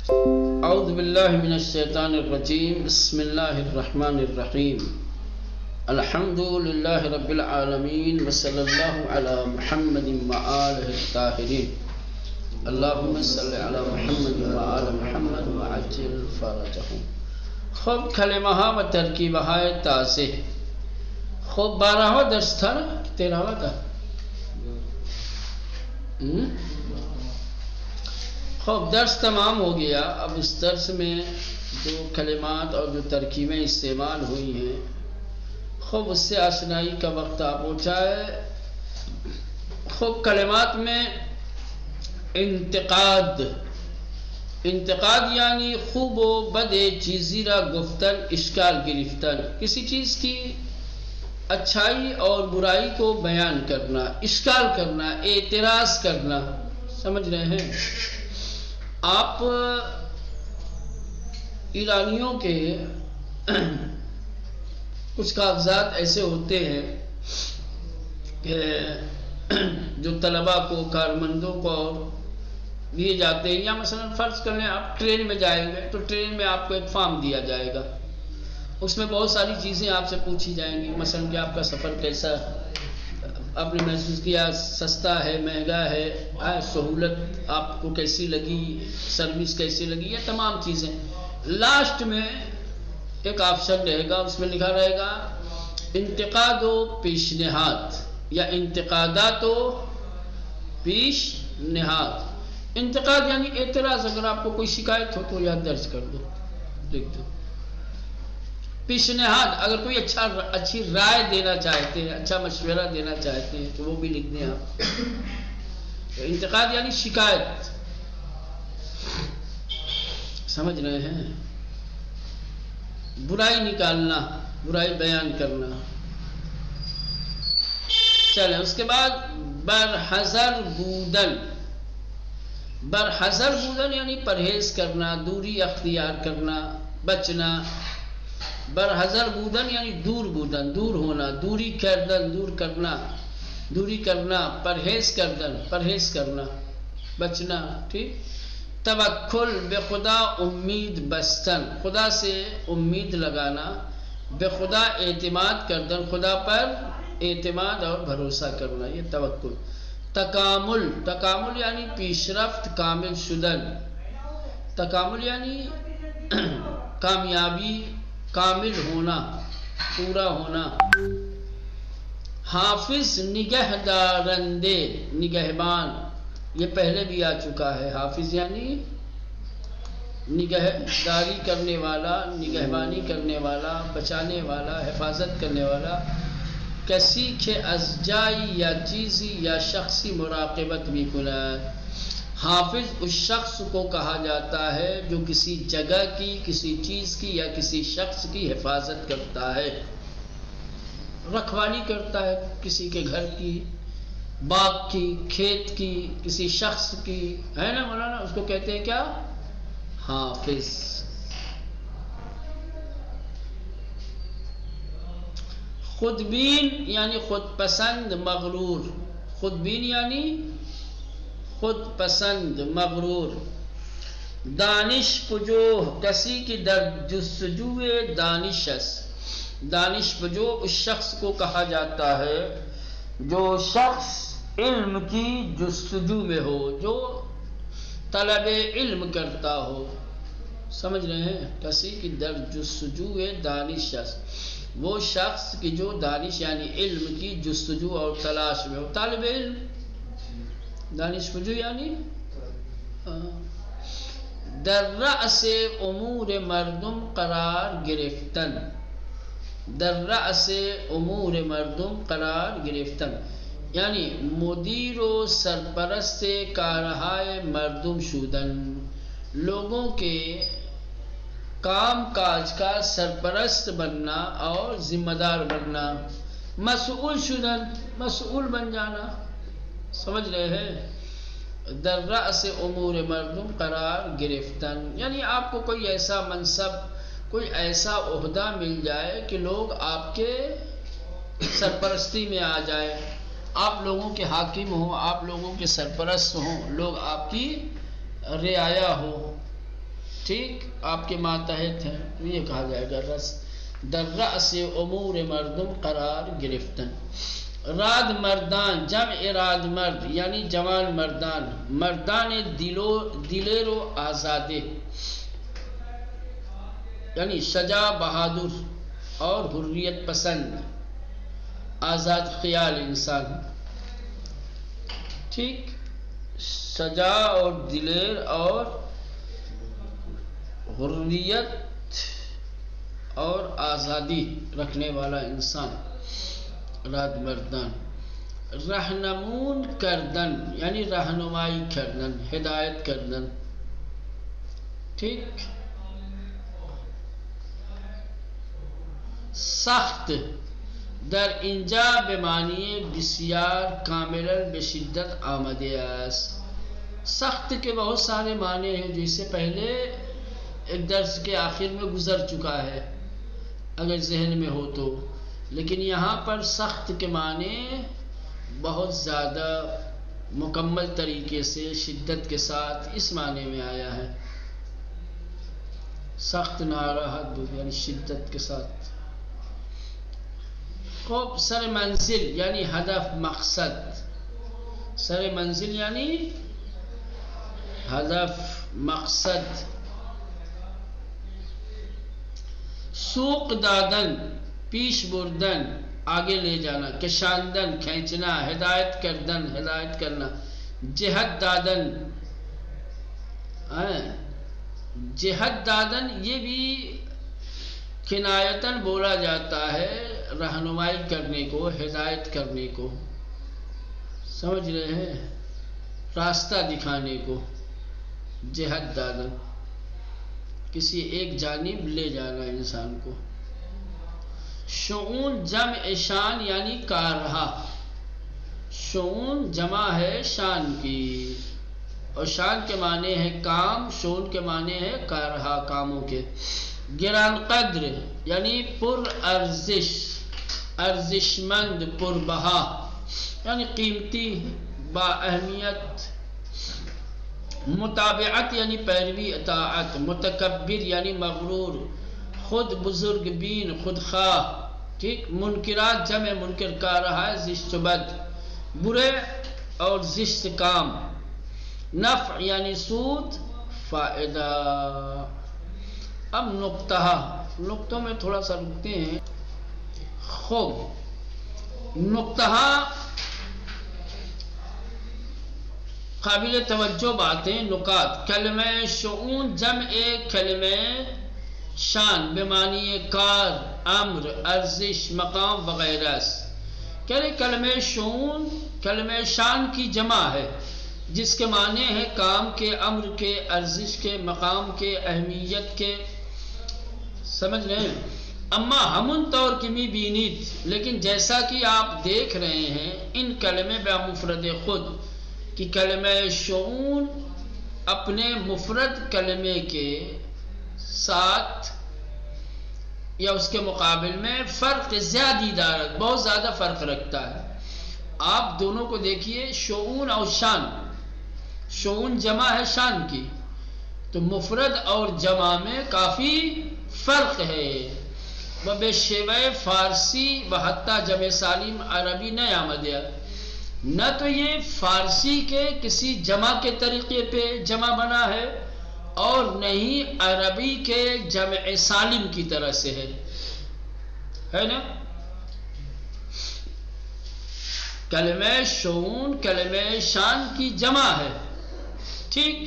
اعوذ باللہ من الشیطان الرجیم، بسم اللہ الرحمن الرحیم، الحمد للہ رب العالمین، وصلی اللہ علی محمد وآلہ الطاہرین، اللہم صلی علی محمد وآل محمد وعجل فرجہم۔ خوب کلمہ و ترکیبہ تازہ، خوب 12واں درس تھا نا، 13واں تھا۔ خوب درس تمام ہو گیا۔ اب اس درس میں جو کلمات اور جو ترکیبیں استعمال ہوئی ہیں، خوب اس سے آشنائی کا وقت آ پہنچا ہے۔ خوب کلمات میں انتقاد یعنی خوب و بد چیزی را گفتن، اشکال گرفتن، کسی چیز کی اچھائی اور برائی کو بیان کرنا، اشکال کرنا، اعتراض کرنا، سمجھ رہے ہیں؟ آپ ایرانیوں کے کچھ کاغذات ایسے ہوتے ہیں کہ جو طلباء کو، کارمندوں کو دیے جاتے ہیں، یا مثلا فرض کر لیں آپ ٹرین میں جائیں گے تو ٹرین میں آپ کو ایک فارم دیا جائے گا، اس میں بہت ساری چیزیں آپ سے پوچھی جائیں گی، مثلا کہ آپ کا سفر کیسا، آپ نے محسوس کیا سستا ہے، مہنگا ہے، سہولت آپ کو کیسی لگی، سروس کیسی لگی، یہ تمام چیزیں۔ لاسٹ میں ایک آپشن رہے گا، اس میں لکھا رہے گا انتقاد و پیشنہاد، یا انتقادات و پیشنہاد۔ انتقاد یعنی اعتراض، اگر آپ کو کوئی شکایت ہو تو یہاں درج کر دو، لکھ دو۔ پیشنہاد، اگر کوئی اچھی رائے دینا چاہتے ہیں، اچھا مشورہ دینا چاہتے ہیں تو وہ بھی لکھ دیں آپ۔ انتقاد یعنی شکایت، سمجھ رہے ہیں؟ برائی نکالنا، برائی بیان کرنا۔ چلیں اس کے بعد برحذر بودن۔ برحذر بودن یعنی پرہیز کرنا، دوری اختیار کرنا، بچنا۔ برحذر بودن یعنی دور بودن، دور ہونا، دوری کردن، دور کرنا، دوری کرنا، پرہیز کردن، پرہیز کرنا، بچنا، ٹھیک۔ توکل، بے خدا امید بستن، خدا سے امید لگانا، بے خدا اعتماد کردن، خدا پر اعتماد اور بھروسہ کرنا، یہ توکل۔ تکامل، تکامل یعنی پیشرفت، کامل شدن۔ تکامل یعنی کامیابی، کامل ہونا، پورا ہونا۔ حافظ، نگہ دارندے، نگہبان، یہ پہلے بھی آ چکا ہے۔ حافظ یعنی نگہ داری کرنے والا، نگہبانی کرنے والا، بچانے والا، حفاظت کرنے والا۔ کسی کے از جائی یا چیزی یا شخصی مراقبت بھی کند۔ حافظ اس شخص کو کہا جاتا ہے جو کسی جگہ کی، کسی چیز کی یا کسی شخص کی حفاظت کرتا ہے، رکھوالی کرتا ہے، کسی کے گھر کی، باغ کی، کھیت کی، کسی شخص کی، ہے نا مولانا؟ اس کو کہتے ہیں کیا؟ حافظ۔ خودبین یعنی خود پسند، مغرور۔ خودبین یعنی خود پسند، مغرور۔ دانش پجوہ، کسی کی در جستجوء دانش است۔ دانش پجوہ اس شخص کو کہا جاتا ہے جو شخص علم کی جستجو میں ہو، جو طلب علم کرتا ہو، سمجھ رہے ہیں؟ کسی کی در جستجوء دانش است، وہ شخص کی جو دانش یعنی علم کی جستجو اور تلاش میں ہو، طالب علم۔ دانش پجو یعنی در رأس امور مردم قرار گرفتن، در رأس امور مردم قرار گرفتن یعنی مدیر و سرپرست کارہائے مردم شدن، لوگوں کے کام کاج کا سرپرست بننا اور ذمہ دار بننا۔ مسئول شدن، مسئول بن جانا، سمجھ رہے ہیں؟ در رأس امور مردم قرار گرفتن یعنی آپ کو کوئی ایسا منصب، کوئی ایسا عہدہ مل جائے کہ لوگ آپ کے سرپرستی میں آ جائے، آپ لوگوں کے حاکم ہوں، آپ لوگوں کے سرپرست ہوں، لوگ آپ کی رعایا ہو۔ ٹھیک، آپ کے ماتحت ہیں تو یہ کہا جائے گا در رأس امور مردم قرار گرفتن. راد مردان جمع راد مرد یعنی جوان مردان، مردان دلیر و آزادے یعنی شجاع بہادر اور حریت پسند آزاد خیال انسان. ٹھیک، شجاع اور دلیر اور حریت اور آزادی رکھنے والا انسان راد مردان. رہنمون کردن یعنی رہنمائی کردن، ہدایت کردن. ٹھیک، سخت در اینجا به معنی بسیار کاملا به شدت آمده است. سخت کے بہت سارے معنی ہیں جو اس سے پہلے ایک درس کے آخر میں گزر چکا ہے اگر ذہن میں ہو تو، لیکن یہاں پر سخت کے معنی بہت زیادہ مکمل طریقے سے شدت کے ساتھ اس معنی میں آیا ہے. سخت ناراحت یعنی شدت کے ساتھ. خوب سر منزل یعنی ہدف مقصد، سر منزل یعنی ہدف مقصد. سوق دادن پیش بردن آگے لے جانا، کشاندن کھینچنا، ہدایت کردن ہدایت کرنا. جہت دادن، جہت دادن یہ بھی کنایتاً بولا جاتا ہے رہنمائی کرنے کو، ہدایت کرنے کو، سمجھ رہے ہیں، راستہ دکھانے کو. جہت دادن کسی ایک جانب لے جانا انسان کو. شؤون جمع شان یعنی کارہا، شؤون جمع ہے شان کی اور شان کے معنی ہے کام، شؤون کے معنی ہے کارہا کاموں کے. گران قدر یعنی پر ارزش، ارزشمند، پر بہا یعنی قیمتی، با اہمیت. متابعت یعنی پیروی اطاعت. متکبر یعنی مغرور، خود بزرگ بین، خود خواہ. ٹھیک، منکرات جمع منکر کا رہا ہے زشت و بد، برے اور زشت کام. نفع یعنی سود، فائدہ. اب نقطہ، نقطوں میں تھوڑا سا رکتے ہیں. خوب، نقطہ قابل توجہ باتیں، نکات. کلمہ شؤون جمع کلمہ شان بمعنی کار، امر، ارزش، مقام وغیرہ. کہہ کلمہ شؤون کلمہ شان کی جمع ہے جس کے معنی ہے کام کے، امر کے، ارزش کے، مقام کے، اہمیت کے. سمجھ رہے ہیں؟ اما ہمن طور کی می بینید، لیکن جیسا کہ آپ دیکھ رہے ہیں ان کلمے بمفرد خود کہ کلمہ شؤون اپنے مفرد کلمے کے ساتھ یا اس کے مقابل میں فرق زیادہ دارت، بہت زیادہ فرق رکھتا ہے. آپ دونوں کو دیکھیے، شؤون اور شان. شؤون جمع ہے شان کی، تو مفرد اور جمع میں کافی فرق ہے. و بے شیوہ فارسی و حتیٰ جمع سالم عربی نہ آمدیا، نہ تو یہ فارسی کے کسی جمع کے طریقے پہ جمع بنا ہے اور نہ ہی عربی کے جمع سالم کی طرح سے ہے نا. کلمہ شؤون کلمہ شان کی جمع ہے. ٹھیک،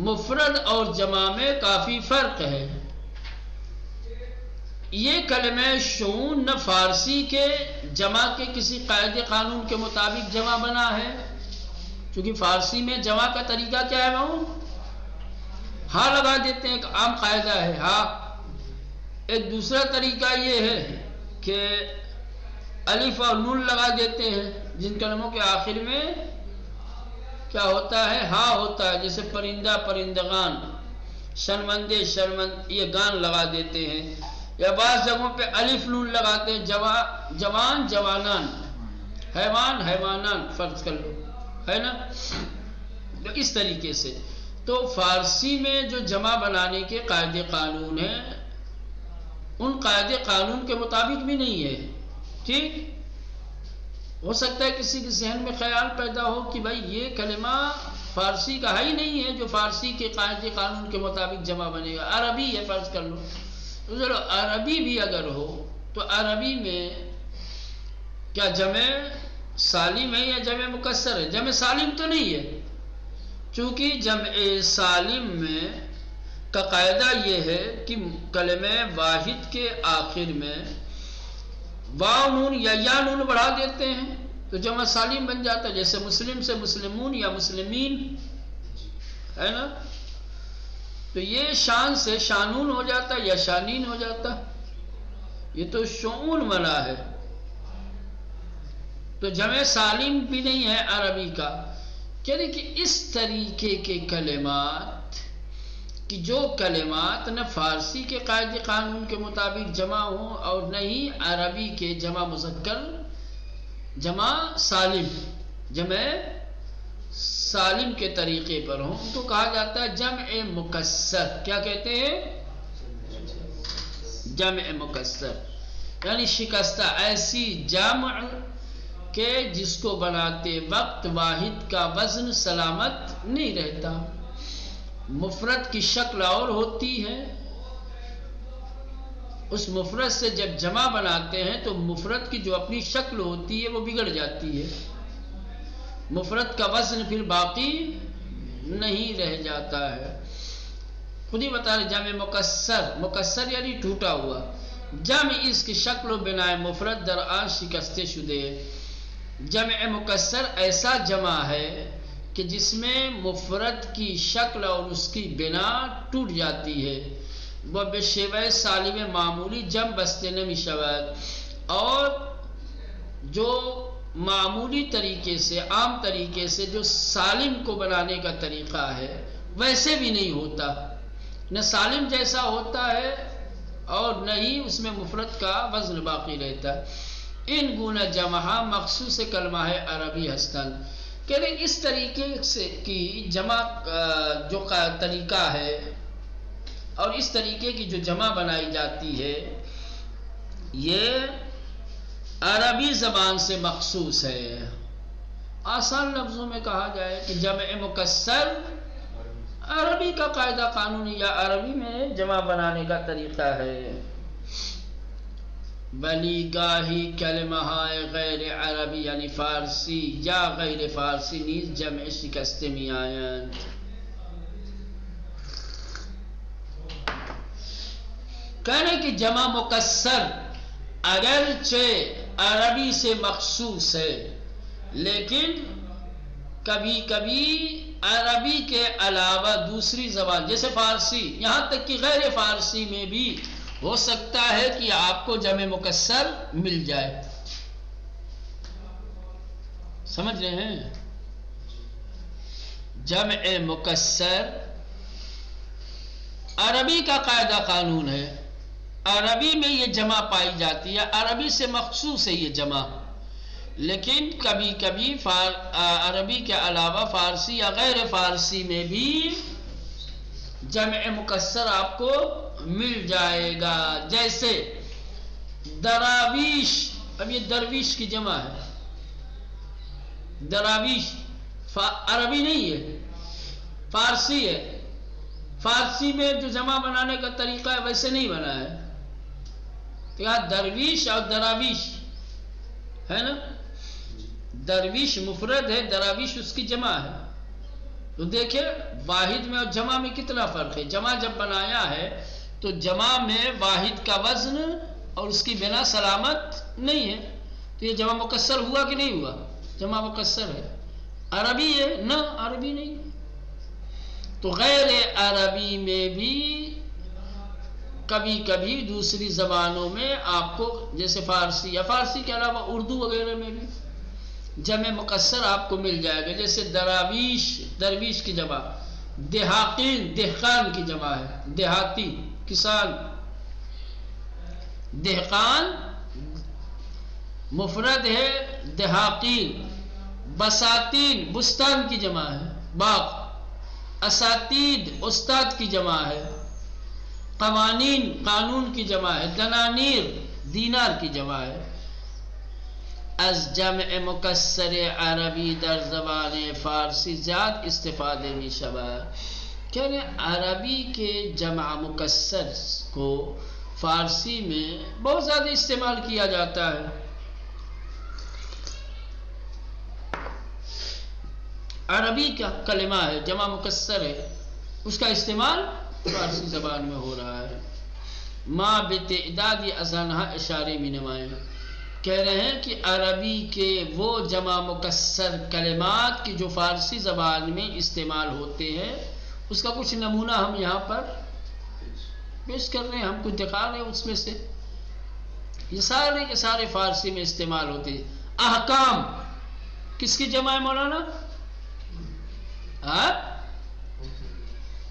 مفرد اور جمع میں کافی فرق ہے. یہ کلمہ شؤون نہ فارسی کے جمع کے کسی قاعدے قانون کے مطابق جمع بنا ہے، کیونکہ فارسی میں جمع کا طریقہ کیا ہے؟ وہ ہاں لگا دیتے ہیں، ایک عام قاعدہ ہے ہاں. ایک دوسرا طریقہ یہ ہے کہ الف اور نون لگا دیتے ہیں جن کلموں کے آخر میں کیا ہوتا ہے؟ ہاں ہوتا ہے. جیسے پرندہ پرندگان، شرمندے شرمند، یہ گان لگا دیتے ہیں. یا بعض جگہوں پہ الف نون لگاتے ہیں، جوان جوانان، حیوان حیوانان، فرض کر لو، ہے نا. تو اس طریقے سے تو فارسی میں جو جمع بنانے کے قاعدے قانون ہیں ان قاعدے قانون کے مطابق بھی نہیں ہے. ٹھیک، ہو سکتا ہے کسی کے ذہن میں خیال پیدا ہو کہ بھائی یہ کلمہ فارسی کا ہے ہی نہیں ہے جو فارسی کے قاعدے قانون کے مطابق جمع بنے گا. عربی ہے فرض کر لو، تو چلو عربی بھی اگر ہو تو عربی میں کیا جمع سالم ہے یا جمع مکسر ہے؟ جمع سالم تو نہیں ہے، چونکہ جمع سالم میں کا قاعدہ یہ ہے کہ کلمہ واحد کے آخر میں واو نون یا نون بڑھا دیتے ہیں تو جمع سالم بن جاتا ہے. جیسے مسلم سے مسلمون یا مسلمین ہے نا، تو یہ شان سے شانون ہو جاتا ہے یا شانین ہو جاتا. یہ تو شعون منا ہے، تو جمع سالم بھی نہیں ہے عربی کا. یعنی کہ اس طریقے کے کلمات کہ جو کلمات نہ فارسی کے قاعدے قانون کے مطابق جمع ہوں اور نہ ہی عربی کے جمع مذکر جمع سالم جمع سالم کے طریقے پر ہوں، ان کو کہا جاتا ہے جمع مکسر. کیا کہتے ہیں؟ جمع مکسر، یعنی شکستہ ایسی جمع کہ جس کو بناتے وقت واحد کا وزن سلامت نہیں رہتا. مفرد کی شکل اور ہوتی ہے، اس مفرد سے جب جمع بناتے ہیں تو مفرد کی جو اپنی شکل ہوتی ہے وہ بگڑ جاتی ہے، مفرد کا وزن پھر باقی نہیں رہ جاتا ہے. خود ہی بتا رہے جمع مکسر، مکسر یعنی ٹوٹا ہوا. جمع اس کی شکل و بنائے مفرد در آن شکستے شدے. جمع مکسر ایسا جمع ہے کہ جس میں مفرد کی شکل اور اس کی بنا ٹوٹ جاتی ہے. وہ بشیوہ سالم معمولی جم بستے نمی شود، اور جو معمولی طریقے سے عام طریقے سے جو سالم کو بنانے کا طریقہ ہے ویسے بھی نہیں ہوتا، نہ سالم جیسا ہوتا ہے اور نہ ہی اس میں مفرد کا وزن باقی رہتا. ان گنا جمع مخصوص کلمہ ہے عربی ہستن. کہ اس طریقے سے کی جمع جو طریقہ ہے اور اس طریقے کی جو جمع بنائی جاتی ہے یہ عربی زبان سے مخصوص ہے. آسان لفظوں میں کہا جائے کہ جمع مکسر عربی کا قاعدہ قانون یا عربی میں جمع بنانے کا طریقہ ہے. بلی گاہی کلمہ غیر عربی یعنی فارسی یا غیر فارسی نیز جمع شکست می آیند. کہنے کہ جمع مکسر اگرچہ عربی سے مخصوص ہے لیکن کبھی کبھی عربی کے علاوہ دوسری زبان جیسے فارسی، یہاں تک کہ غیر فارسی میں بھی ہو سکتا ہے کہ آپ کو جمع مکسر مل جائے. سمجھ رہے ہیں؟ جمع مکسر عربی کا قاعدہ قانون ہے، عربی میں یہ جمع پائی جاتی ہے، عربی سے مخصوص ہے یہ جمع. لیکن کبھی کبھی عربی کے علاوہ فارسی یا غیر فارسی میں بھی جمع مکسر آپ کو مل جائے گا. جیسے دراویش، اب یہ درویش کی جمع ہے، دراویش عربی نہیں ہے فارسی ہے. فارسی میں جو جمع بنانے کا طریقہ ہے ویسے نہیں بنا ہے. تو یہاں درویش اور دراویش ہے نا، درویش مفرد ہے، دراویش اس کی جمع ہے. تو دیکھیں واحد میں اور جمع میں کتنا فرق ہے. جمع جب بنایا ہے تو جمع میں واحد کا وزن اور اس کی بنا سلامت نہیں ہے، تو یہ جمع مکسر ہوا کہ نہیں ہوا؟ جمع مکسر ہے. عربی ہے نہ، عربی نہیں. تو غیر عربی میں بھی کبھی کبھی دوسری زبانوں میں آپ کو جیسے فارسی یا فارسی کے علاوہ اردو وغیرہ میں بھی جمع مکسر آپ کو مل جائے گا. جیسے دراویش، درویش کی جمع، دہاقین دہقان کی جمع ہے، دیہاتی کسان. دہقان مفرد ہے دہاقین. بساتین بستان کی جمع ہے، باغ. اساتید استاد کی جمع ہے، قوانین قانون کی جمع ہے، دنانیر دینار کی جمع ہے۔ از جمع مکسر عربی در زبان فارسی زیاد استفادے می شود، کہہ رہے عربی کے جمع مکسر کو فارسی میں بہت زیادہ استعمال کیا جاتا ہے۔ عربی کا کلمہ ہے، جمع مکسر ہے، اس کا استعمال فارسی زبان میں ہو رہا ہے۔ ما بتعداد ازانہ اشارے میں نمائیں، کہہ رہے ہیں کہ عربی کے وہ جمع مکسر کلمات کی جو فارسی زبان میں استعمال ہوتے ہیں، اس کا کچھ نمونہ ہم یہاں پر پیش کر رہے ہیں، ہم کچھ دکھا رہے ہیں اس میں سے۔ یہ سارے کے سارے فارسی میں استعمال ہوتے ہیں۔ احکام کس کی جمع ہے مولانا؟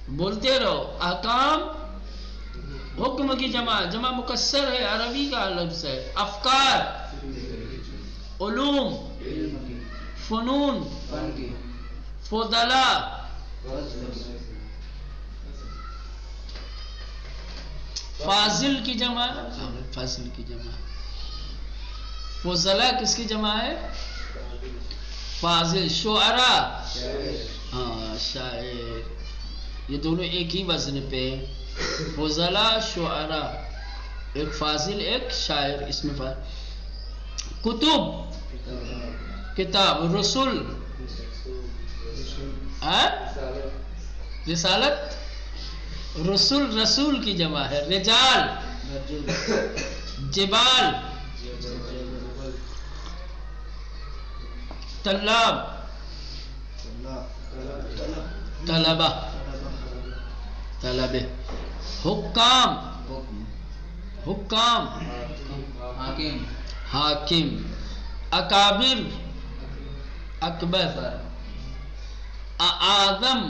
بولتے رہو۔ احکام حکم کی جمع مکسر ہے، عربی کا لفظ ہے۔ افکار علوم، فنون، فضلا، فاضل کی جمع، فاضل کی جمع، فضلا کس کی جمع ہے؟ فاضل۔ شعراء، ہاں شاعر، یہ دونوں ایک ہی وزن پہ، فضلا شعراء، ایک فاضل ایک شاعر، اس میں کتب کتاب، رسول رسالت، رسول کی جمع ہے۔ رجال جبال، طلاب طلبہ طلبہ، حکام حکام، حاکم، اکابر اکبر، اعظم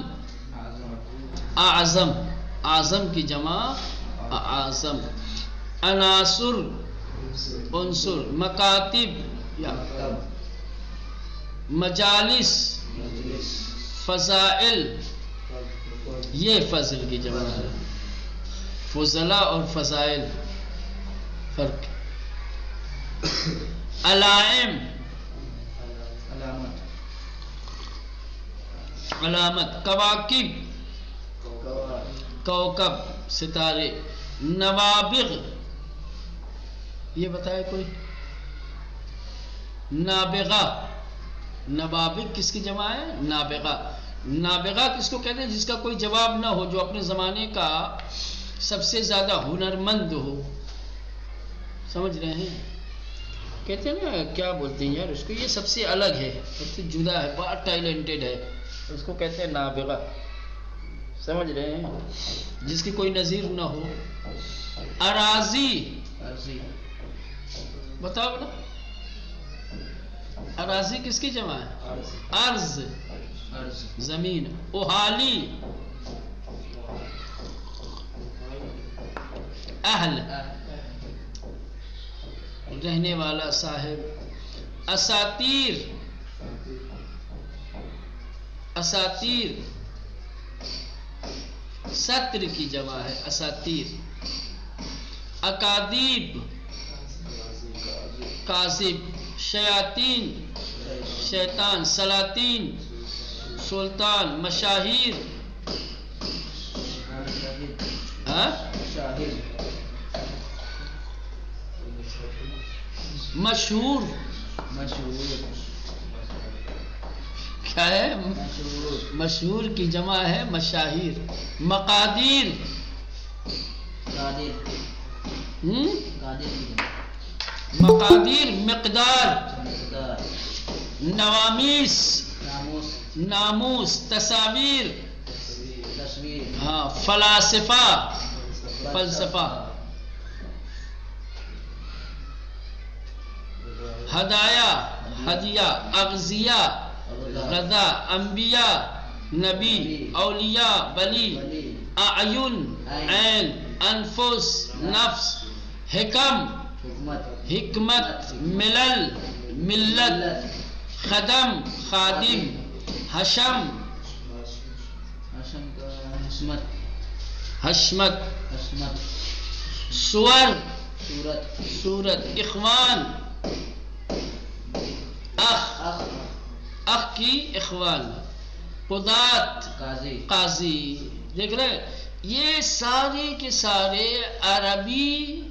اعظم، اعظم کی جمع اعظم، عناصر عنصر، مکاتب مجالس، فضائل، یہ فضل کی جمع ہے۔ فضلا اور فضائل فرق۔ علائم علامت، کواکب کوکب ستارے، نوابغ، یہ بتائے کوئی؟ نابغہ، نوابغ کس کی جمع ہے؟ نابغہ۔ نابغہ کس کو کہتے ہیں؟ جس کا کوئی جواب نہ ہو، جو اپنے زمانے کا سب سے زیادہ ہنرمند ہو، سمجھ رہے ہیں؟ کہتے ہیں نا، کیا بولتے ہیں یار اس کو، یہ سب سے الگ ہے، سب سے جدا ہے، بہت ٹیلنٹڈ ہے، اس کو کہتے ہیں نابغہ، سمجھ رہے ہیں؟ جس کی کوئی نظیر نہ ہو۔ اراضی، بتاؤ نا، اراضی کس کی جمع ہے؟ ارض زمین۔ احالی اہل، رہنے والا، صاحب۔ اساطیر، اساطیر سطر کی جمع ہے، اساطیر۔ اکاذیب کاذب، شیاطین شیطان، سلاطین سلطان، مشاہیر مشہور، کیا ہے؟ مشہور کی جمع ہے مشاہیر۔ مقادیر، مقادیر مقدار، نوامیس ناموس، تصاویر، ہاں فلاسفہ فلسفہ، ہدایہ ہدیہ، اغذیہ غذا، انبیاء نبی، اولیاء ولی، اعین عین، انفس نفس، حکم حکمت، ملل ملت، خدم خادم، حشم حشمت حشمت، حشمت سور صورت صورت، اخوان اخ اخ اخ کی اخوان، قضات قاضی قاضی. دیکھ رہے ہیں؟ یہ سارے کے سارے عربی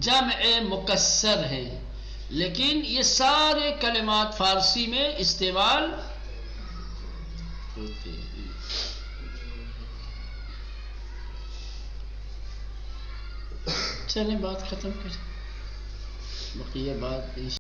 جمع مکسر ہیں، لیکن یہ سارے کلمات فارسی میں استعمال ہوتے ہیں. چلیں بات ختم کریں، بقیہ بات